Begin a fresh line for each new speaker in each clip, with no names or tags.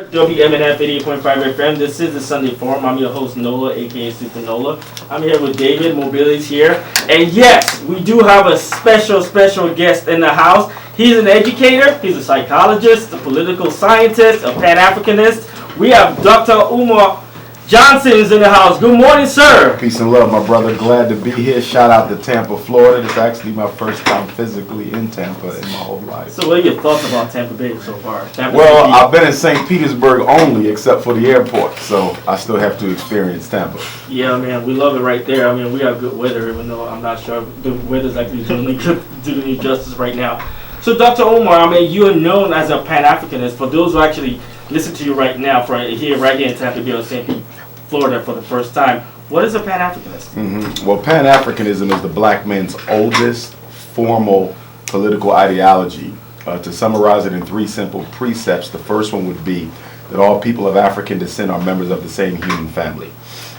WMNF 88.5 FM. This is the Sunday Forum. I'm your host, Nola, aka Super Nola. I'm here with David. Mobility's here. And yes, we do have a special guest in the house. He's an educator, he's a psychologist, a political scientist, a Pan-Africanist. We have Dr. Umar Johnson is in the house. Good morning, sir.
Peace and love, my brother. Glad to be here. Shout out to Tampa, Florida. It's actually my first time physically in Tampa in my whole life.
So what are your thoughts about Tampa Bay so far?
Well, I've been in St. Petersburg only, except for the airport, so I still have to experience Tampa.
Yeah, man, we love it right there. I mean, we have good weather, even though I'm not sure the weather's actually doing you justice right now. So, Dr. Umar, I mean, you're known as a Pan-Africanist. For those who actually listen to you right now, right here in Tampa Bay or St. Pete, Florida for the first time, what is a Pan-Africanist?
Well, Pan-Africanism is the black man's oldest formal political ideology. To summarize it in three simple precepts, the first one would be that all people of African descent are members of the same human family.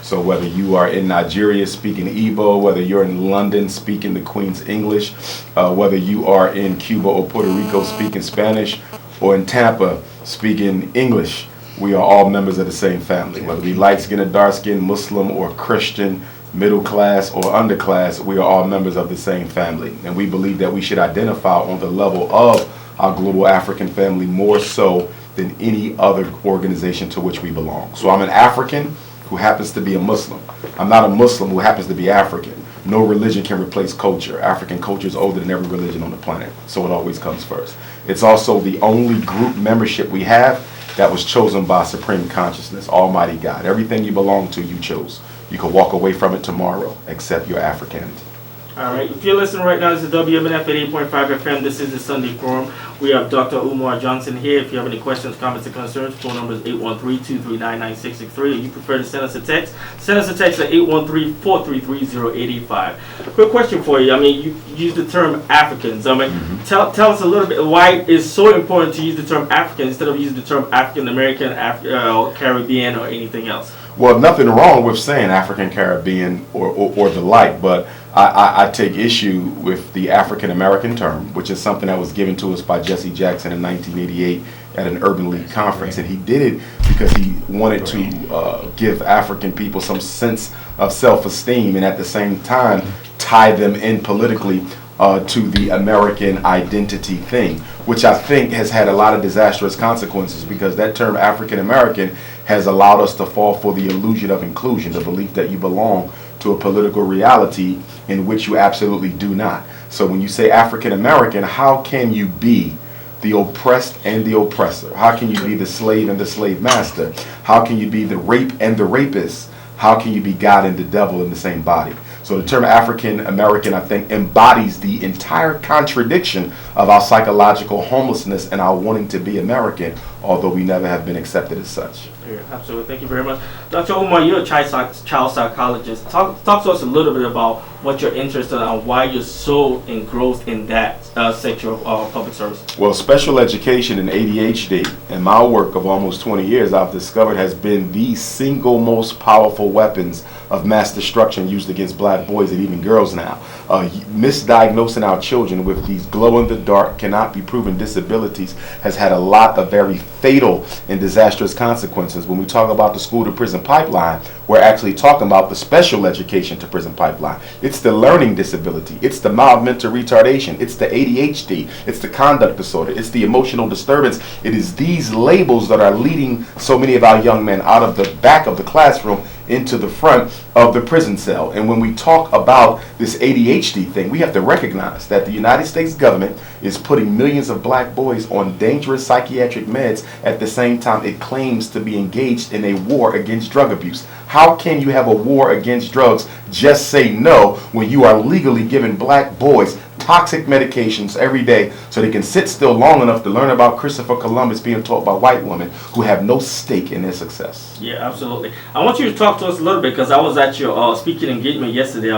So whether you are in Nigeria speaking Igbo, whether you're in London speaking the Queen's English, whether you are in Cuba or Puerto Rico speaking Spanish, or in Tampa speaking English, we are all members of the same family. Whether we light-skinned or dark-skinned, Muslim or Christian, middle class or underclass, we are all members of the same family. And we believe that we should identify on the level of our global African family more so than any other organization to which we belong. So I'm an African who happens to be a Muslim. I'm not a Muslim who happens to be African. No religion can replace culture. African culture is older than every religion on the planet, so it always comes first. It's also the only group membership we have that was chosen by Supreme Consciousness, Almighty God. Everything you belong to, you chose. You can walk away from it tomorrow, except your Africanity.
All right. If you're listening right now, this is WMNF 88.5 FM. This is the Sunday Forum. We have Dr. Umar Johnson here. If you have any questions, comments, or concerns, phone number is 813-239-9663. If you prefer to send us a text at 813-433-0885. Quick question for you. I mean, you use the term Africans. I mean, tell us a little bit why it's so important to use the term African instead of using the term African American, Caribbean, or anything else.
Well, nothing wrong with saying African Caribbean or the like, but I take issue with the African American term, which is something that was given to us by Jesse Jackson in 1988 at an Urban League conference. And he did it because he wanted to give African people some sense of self-esteem and at the same time tie them in politically to the American identity thing, which I think has had a lot of disastrous consequences because that term African American has allowed us to fall for the illusion of inclusion, the belief that you belong to a political reality in which you absolutely do not. So when you say African American, how can you be the oppressed and the oppressor? How can you be the slave and the slave master? How can you be the rape and the rapist? How can you be God and the devil in the same body? So the term African American, I think, embodies the entire contradiction of our psychological homelessness and our wanting to be American, although we never have been accepted as such.
Yeah, absolutely. Thank you very much. Dr. Umar, you're a child psychologist. Talk to us a little bit about what you're interested in and why you're so engrossed in that sector of public service.
Well, special education and ADHD, in my work of almost 20 years, I've discovered has been the single most powerful weapons of mass destruction used against black boys and even girls now. Misdiagnosing our children with these glow-in-the-dark, cannot be proven disabilities has had a lot of very fatal and disastrous consequences. When we talk about the school-to-prison pipeline, we're actually talking about the special education to prison pipeline. It's the learning disability. It's the mild mental retardation. It's the ADHD. It's the conduct disorder. It's the emotional disturbance. It is these labels that are leading so many of our young men out of the back of the classroom into the front of the prison cell. And when we talk about this ADHD thing, we have to recognize that the United States government is putting millions of black boys on dangerous psychiatric meds at the same time it claims to be engaged in a war against drug abuse. How can you have a war against drugs, just say no, when you are legally giving black boys toxic medications every day so they can sit still long enough to learn about Christopher Columbus being taught by white women who have no stake in their success?
Yeah, absolutely. I want you to talk to us a little bit because I was at your speaking engagement yesterday.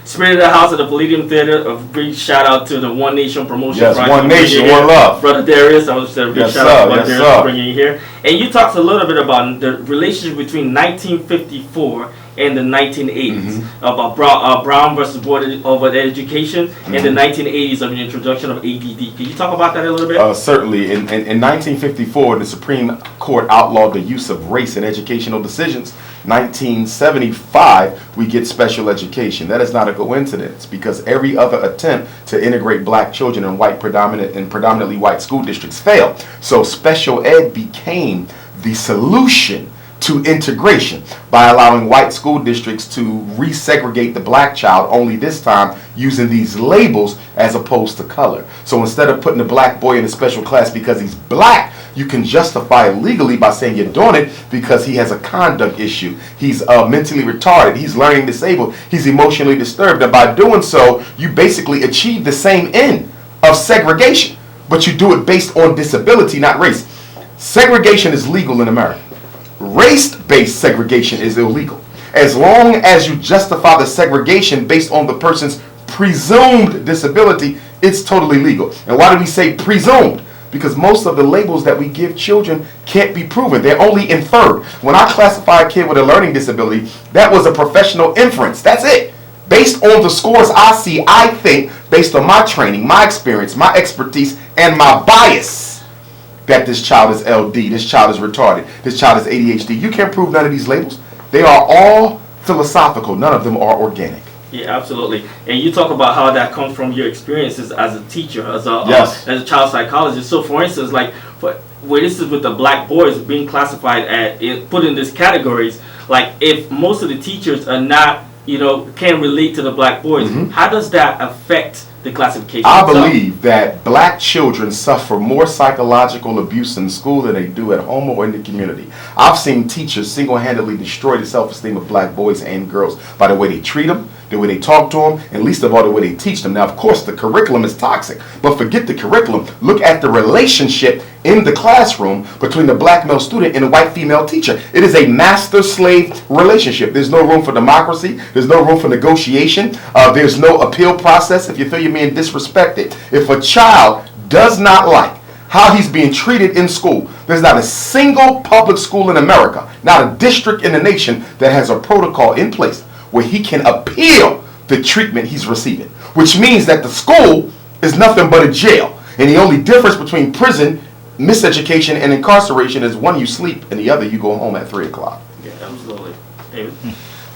Spirit of the House at the Palladium Theater. A big shout out to the One Nation promotion.
Yes, One Nation, one love.
Brother Darius, I was a big shout out to Brother Darius for bringing you here. And you talked a little bit about the relationship between 1954 in the 1980s about Brown versus Board of Education in the 1980s of the introduction of ADD. Can you talk about that a little bit?
Certainly. In 1954, the Supreme Court outlawed the use of race in educational decisions. 1975, we get special education. That is not a coincidence because every other attempt to integrate black children in predominantly white school districts failed. So special ed became the solution to integration by allowing white school districts to resegregate the black child, only this time using these labels as opposed to color. So instead of putting a black boy in a special class because he's black, you can justify it legally by saying you're doing it because he has a conduct issue. He's mentally retarded. He's learning disabled. He's emotionally disturbed. And by doing so, you basically achieve the same end of segregation, but you do it based on disability, not race. Segregation is legal in America. Race-based segregation is illegal. As long as you justify the segregation based on the person's presumed disability, it's totally legal. And why do we say presumed? Because most of the labels that we give children can't be proven. They're only inferred. When I classify a kid with a learning disability, that was a professional inference. That's it. Based on the scores I see, I think, based on my training, my experience, my expertise, and my bias, that this child is LD, this child is retarded, this child is ADHD. You can't prove none of these labels. They are all philosophical. None of them are organic.
Yeah, absolutely. And you talk about how that comes from your experiences as a teacher, as a child psychologist. So, for instance, like where this is with the black boys being classified put in these categories, like if most of the teachers are not, can relate to the black boys, how does that affect the classification?
I believe that black children suffer more psychological abuse in school than they do at home or in the community. I've seen teachers single-handedly destroy the self-esteem of black boys and girls by the way they treat them, the way they talk to them, and least of all the way they teach them. Now, of course, the curriculum is toxic, but forget the curriculum. Look at the relationship in the classroom between the black male student and the white female teacher. It is a master-slave relationship. There's no room for democracy. There's no room for negotiation. There's no appeal process if you feel you're being disrespected. If a child does not like how he's being treated in school, there's not a single public school in America, not a district in the nation that has a protocol in place where he can appeal the treatment he's receiving, which means that the school is nothing but a jail. And the only difference between prison, miseducation, and incarceration is one, you sleep, and the other, you go home at 3 o'clock.
Yeah, absolutely. David?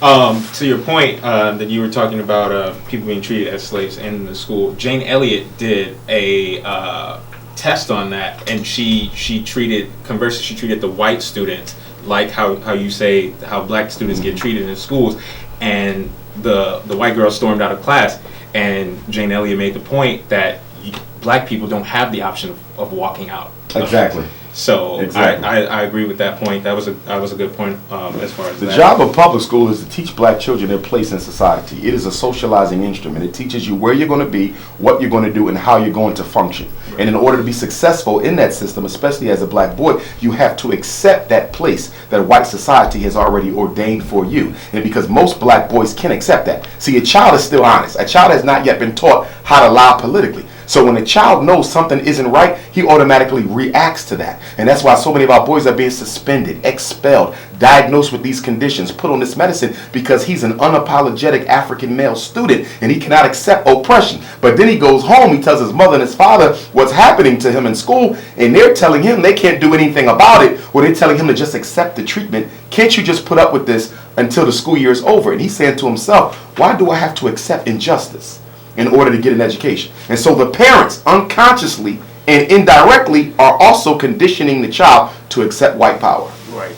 To your point that you were talking about people being treated as slaves in the school, Jane Elliott did a test on that, and she treated the white students like how you say how black students get treated in schools, and the white girl stormed out of class, and Jane Elliott made the point that black people don't have the option of walking out.
Exactly.
So
exactly.
I agree with that point. That was a good point as far as
the job of public school is to teach black children their place in society. It is a socializing instrument. It teaches you where you're going to be, what you're going to do, and how you're going to function. And in order to be successful in that system, especially as a black boy, you have to accept that place that white society has already ordained for you. And because most black boys can accept that. See, a child is still honest. A child has not yet been taught how to lie politically. So when a child knows something isn't right, he automatically reacts to that. And that's why so many of our boys are being suspended, expelled, diagnosed with these conditions, put on this medicine, because he's an unapologetic African male student and he cannot accept oppression. But then he goes home, he tells his mother and his father what's happening to him in school, and they're telling him they can't do anything about it, or they're telling him to just accept the treatment. Can't you just put up with this until the school year is over? And he's saying to himself, why do I have to accept injustice in order to get an education? And so the parents unconsciously and indirectly are also conditioning the child to accept white power.
Right.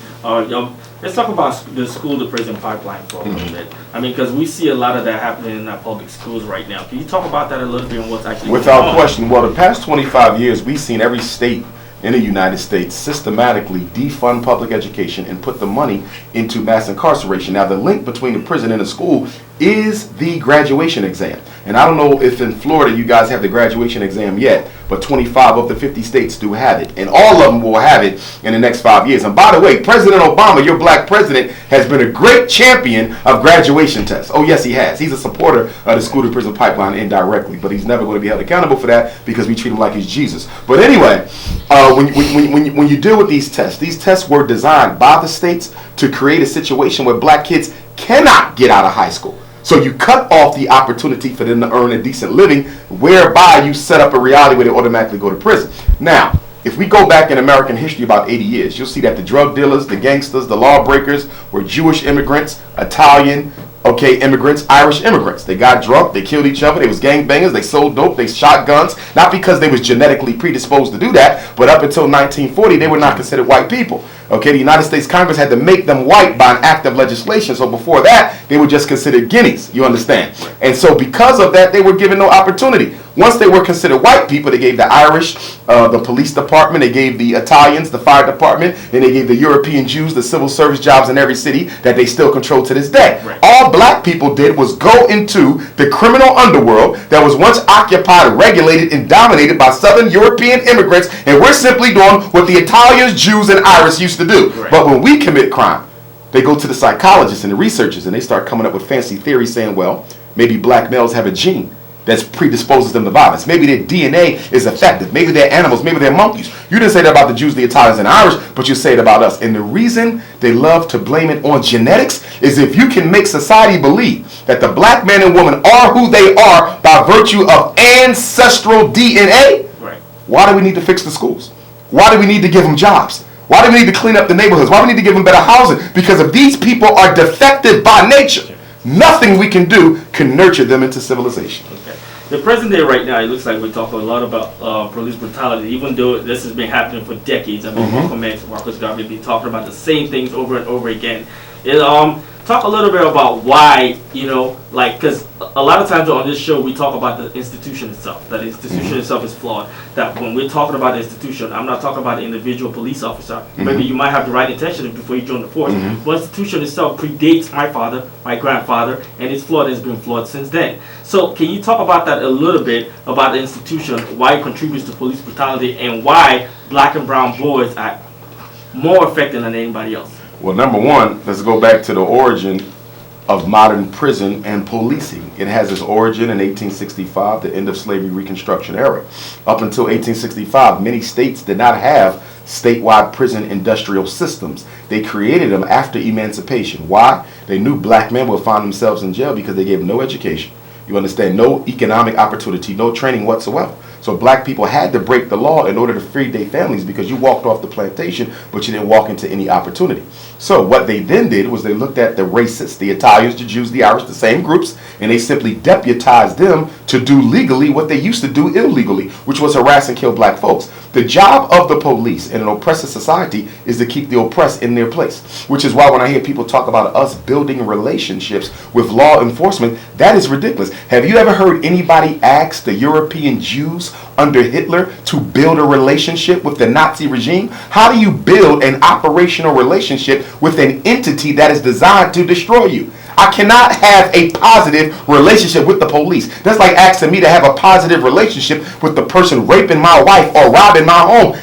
Let's talk about the school to prison pipeline for a little bit. I mean, because we see a lot of that happening in our public schools right now. Can you talk about that a little bit and what's actually going on?
Without question. Well, the past 25 years, we've seen every state in the United States systematically defund public education and put the money into mass incarceration. Now, the link between the prison and the school is the graduation exam. And I don't know if in Florida you guys have the graduation exam yet, but 25 of the 50 states do have it. And all of them will have it in the next 5 years. And by the way, President Obama, your black president, has been a great champion of graduation tests. Oh, yes, he has. He's a supporter of the school to prison pipeline indirectly, but he's never going to be held accountable for that because we treat him like he's Jesus. But anyway, when you deal with these tests were designed by the states to create a situation where black kids cannot get out of high school. So you cut off the opportunity for them to earn a decent living, whereby you set up a reality where they automatically go to prison. Now, if we go back in American history about 80 years, you'll see that the drug dealers, the gangsters, the lawbreakers were Jewish immigrants, Italian, immigrants, Irish immigrants. They got drunk, they killed each other, they was gangbangers, they sold dope, they shot guns, not because they was genetically predisposed to do that, but up until 1940, they were not considered white people. The United States Congress had to make them white by an act of legislation. So before that, they were just considered guineas, you understand? And so because of that, they were given no opportunity. Once they were considered white people, they gave the Irish, the police department, they gave the Italians, the fire department, and they gave the European Jews the civil service jobs in every city that they still control to this day.
Right.
All black people did was go into the criminal underworld that was once occupied, regulated, and dominated by Southern European immigrants, and we're simply doing what the Italians, Jews, and Irish used to do.
Right.
But when we commit crime, they go to the psychologists and the researchers, and they start coming up with fancy theories saying, well, maybe black males have a gene that predisposes them to violence. Maybe their DNA is effective. Maybe they're animals. Maybe they're monkeys. You didn't say that about the Jews, the Italians, and the Irish, but you say it about us. And the reason they love to blame it on genetics is if you can make society believe that the black man and woman are who they are by virtue of ancestral DNA,
Right.
why do we need to fix the schools? Why do we need to give them jobs? Why do we need to clean up the neighborhoods? Why do we need to give them better housing? Because if these people are defective by nature, nothing we can do can nurture them into civilization.
Okay. The present day right now, it looks like we talk a lot about police brutality, even though this has been happening for decades. I mean, Malcolm X, Marcus Garvey have been talking about the same things over and over again. Talk a little bit about why, because a lot of times on this show we talk about the institution itself, that the institution itself is flawed. That when we're talking about the institution, I'm not talking about the individual police officer. Maybe you might have the right intention before you join the force, but the institution itself predates my father, my grandfather, and it's flawed. It's been flawed since then. So can you talk about that a little bit, about the institution, why it contributes to police brutality, and why black and brown boys are more affected than anybody else?
Well, number one, let's go back to the origin of modern prison and policing. It has its origin in 1865, the end of slavery Reconstruction era. Up until 1865, many states did not have statewide prison industrial systems. They created them after emancipation. Why? They knew black men would find themselves in jail because they gave them no education. You understand? No economic opportunity, no training whatsoever. So black people had to break the law in order to free their families, because you walked off the plantation, but you didn't walk into any opportunity. So what they then did was they looked at the racists, the Italians, the Jews, the Irish, the same groups, and they simply deputized them to do legally what they used to do illegally, which was harass and kill black folks. The job of the police in an oppressive society is to keep the oppressed in their place, which is why when I hear people talk about us building relationships with law enforcement, that is ridiculous. Have you ever heard anybody ask the European Jews under Hitler to build a relationship with the Nazi regime? How do you build an operational relationship with an entity that is designed to destroy you? I cannot have a positive relationship with the police. That's like asking me to have a positive relationship with the person raping my wife or robbing my home.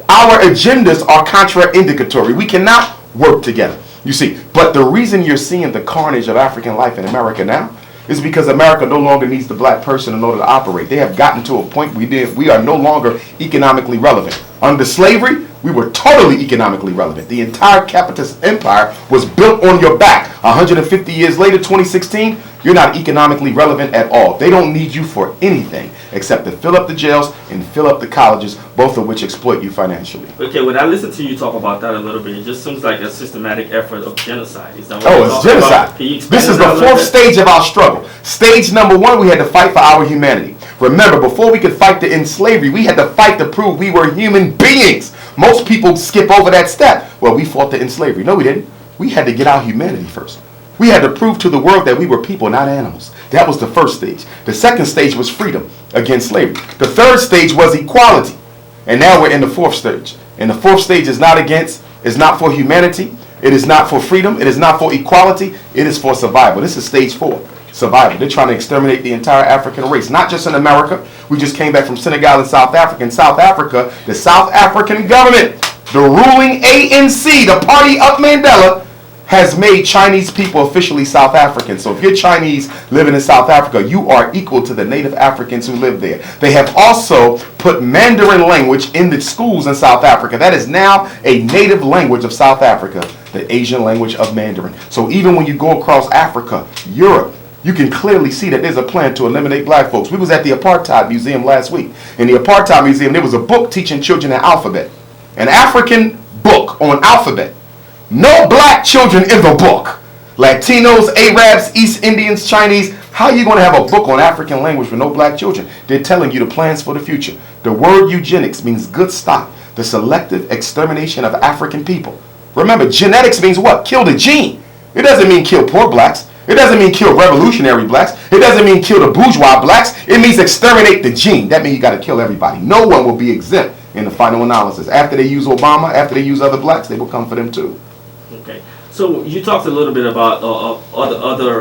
Our agendas are contraindicatory. We cannot work together, you see. But the reason you're seeing the carnage of African life in America now is because America no longer needs the black person in order to operate. They have gotten to a point we are no longer economically relevant. Under slavery, we were totally economically relevant. The entire capitalist empire was built on your back. 150 years later, 2016, you're not economically relevant at all. They don't need you for anything except to fill up the jails and fill up the colleges, both of which exploit you financially.
Okay, when I listen to you talk about that a little bit, it just seems like a systematic effort of genocide. Is that what
Oh, it's genocide. This is the fourth stage of our struggle. Stage number one, we had to fight for our humanity. Remember, before we could fight to end slavery, we had to fight to prove we were human beings. Most people skip over that step. Well, we fought to end slavery. No, we didn't. We had to get our humanity first. We had to prove to the world that we were people, not animals. That was the first stage. The second stage was freedom against slavery. The third stage was equality. And now we're in the fourth stage. And the fourth stage is not for humanity. It is not for freedom. It is not for equality. It is for survival. This is stage 4. Survival. They're trying to exterminate the entire African race, not just in America. We just came back from Senegal and South Africa. In South Africa, the South African government, the ruling ANC, the party of Mandela, has made Chinese people officially South Africans. So if you're Chinese living in South Africa, you are equal to the native Africans who live there. They have also put Mandarin language in the schools in South Africa. That is now a native language of South Africa, the Asian language of Mandarin. So even when you go across Africa, Europe, you can clearly see that there's a plan to eliminate black folks. We was at the Apartheid Museum last week. In the Apartheid Museum, there was a book teaching children the alphabet. An African book on alphabet. No black children in the book. Latinos, Arabs, East Indians, Chinese. How are you going to have a book on African language with no black children? They're telling you the plans for the future. The word eugenics means good stock. The selective extermination of African people. Remember, genetics means what? Kill the gene. It doesn't mean kill poor blacks. It doesn't mean kill revolutionary blacks. It doesn't mean kill the bourgeois blacks. It means exterminate the gene. That means you got to kill everybody. No one will be exempt in the final analysis. After they use Obama, after they use other blacks, they will come for them too.
Okay. So you talked a little bit about other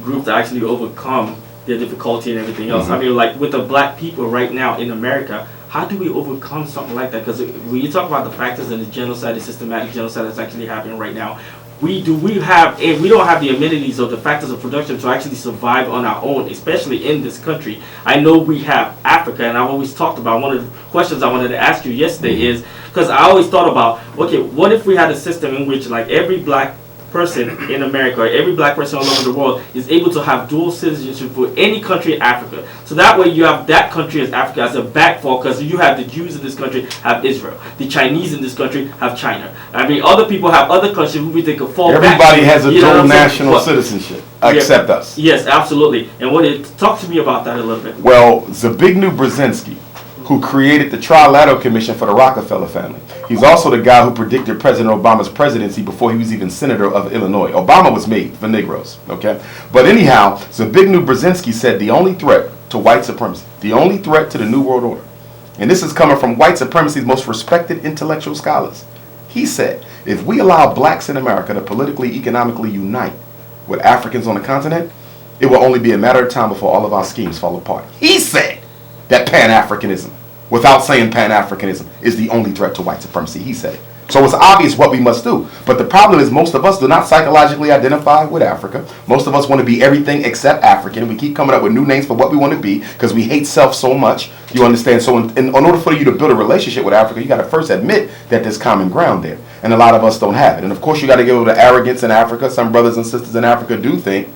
groups that actually overcome their difficulty and everything else. I mean, like with the black people right now in America, how do we overcome something like that? Because when you talk about the factors and the genocide, the systematic genocide that's actually happening right now, we don't have the amenities or the factors of production to actually survive on our own, especially in this country. I know we have Africa, and I've always talked about, one of the questions I wanted to ask you yesterday is, because I always thought about, okay, what if we had a system in which like every black person in America, or every black person all over the world is able to have dual citizenship for any country in Africa. So that way you have that country as Africa as a backfall, because you have the Jews in this country have Israel. The Chinese in this country have China. I mean, other people have other countries who they could fall back.
Everybody has a dual national citizenship, except us.
Yes, absolutely. And talk to me about that a little bit.
Well, Zbigniew Brzezinski, who created the Trilateral Commission for the Rockefeller family. He's also the guy who predicted President Obama's presidency before he was even senator of Illinois. Obama was made for Negroes, okay? But anyhow, Zbigniew Brzezinski said the only threat to white supremacy, the only threat to the New World Order, and this is coming from white supremacy's most respected intellectual scholars. He said, if we allow blacks in America to politically, economically unite with Africans on the continent, it will only be a matter of time before all of our schemes fall apart. He said that Pan-Africanism, without saying Pan-Africanism, is the only threat to white supremacy. He said it. So it's obvious what we must do. But the problem is most of us do not psychologically identify with Africa. Most of us want to be everything except African. We keep coming up with new names for what we want to be because we hate self so much. You understand? So in order for you to build a relationship with Africa, you got to first admit that there's common ground there. And a lot of us don't have it. And of course, you got to get over the arrogance in Africa. Some brothers and sisters in Africa do think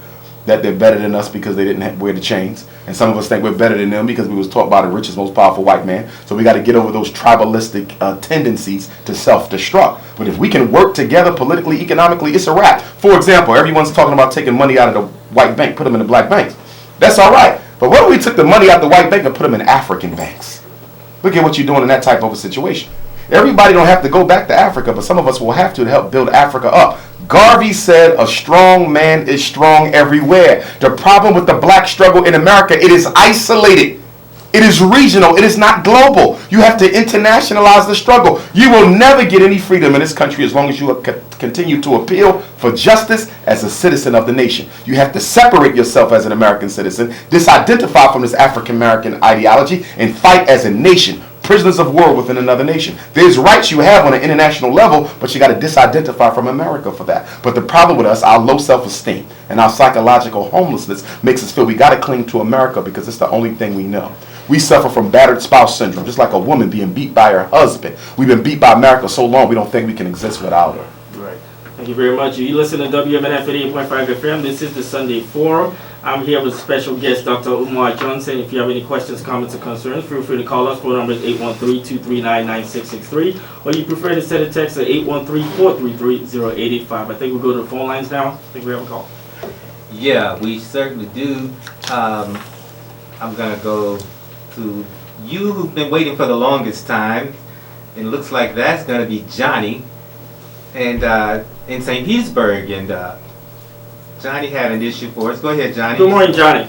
that they're better than us because they didn't wear the chains. And some of us think we're better than them because we was taught by the richest, most powerful white man. So we got to get over those tribalistic tendencies to self-destruct. But if we can work together politically, economically, it's a wrap. For example, everyone's talking about taking money out of the white bank, put them in the black banks. That's all right. But what if we took the money out of the white bank and put them in African banks? Look at what you're doing in that type of a situation. Everybody don't have to go back to Africa, but some of us will have to help build Africa up. Garvey said a strong man is strong everywhere. The problem with the black struggle in America, it is isolated. It is regional. It is not global. You have to internationalize the struggle. You will never get any freedom in this country as long as you continue to appeal for justice as a citizen of the nation. You have to separate yourself as an American citizen, disidentify from this African American ideology, and fight as a nation. Prisoners of war within another nation. There's rights you have on an international level, but you got to disidentify from America for that. But the problem with us, our low self-esteem and our psychological homelessness makes us feel we got to cling to America because it's the only thing we know. We suffer from battered spouse syndrome, just like a woman being beat by her husband. We've been beat by America so long we don't think we can exist without her.
Right. Thank you very much. You listen to WMNF 88.5 FM. This is the Sunday Forum. I'm here with special guest Dr. Umar Johnson. If you have any questions, comments, or concerns, feel free to call us. Phone number is 813-239-9663. Or you prefer to send a text at 813-433-0885. I think we'll go to the phone lines now. I think we have a call.
Yeah, we certainly do. I'm going to go to you who've been waiting for the longest time. It looks like that's going to be Johnny and in St. Petersburg. And Johnny had an issue for us. Go ahead, Johnny.
Good morning, Johnny.